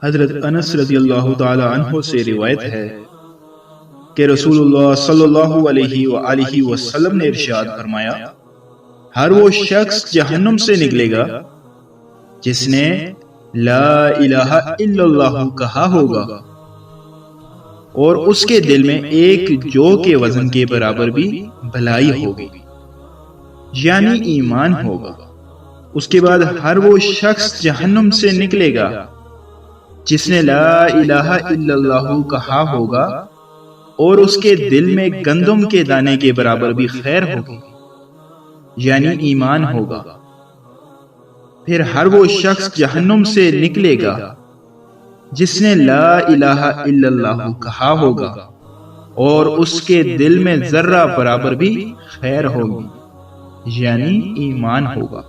حضرت انس رضی اللہ تعالی عنہ سے روایت ہے کہ رسول اللہ صلی اللہ علیہ وآلہ وسلم نے ارشاد فرمایا، ہر وہ شخص جہنم سے نکلے گا جس نے لا الہ الا اللہ کہا ہوگا اور اس کے دل میں ایک جو کے وزن کے برابر بھی بھلائی ہوگی، یعنی ایمان ہوگا۔ اس کے بعد ہر وہ شخص جہنم سے نکلے گا جس نے لا الہ الا اللہ کہا ہوگا اور اس کے دل میں گندم کے دانے کے برابر بھی خیر ہوگی، یعنی ایمان ہوگا۔ پھر ہر وہ شخص جہنم سے نکلے گا جس نے لا الہ الا اللہ کہا ہوگا اور اس کے دل میں ذرہ برابر بھی خیر ہوگی، یعنی ایمان ہوگا۔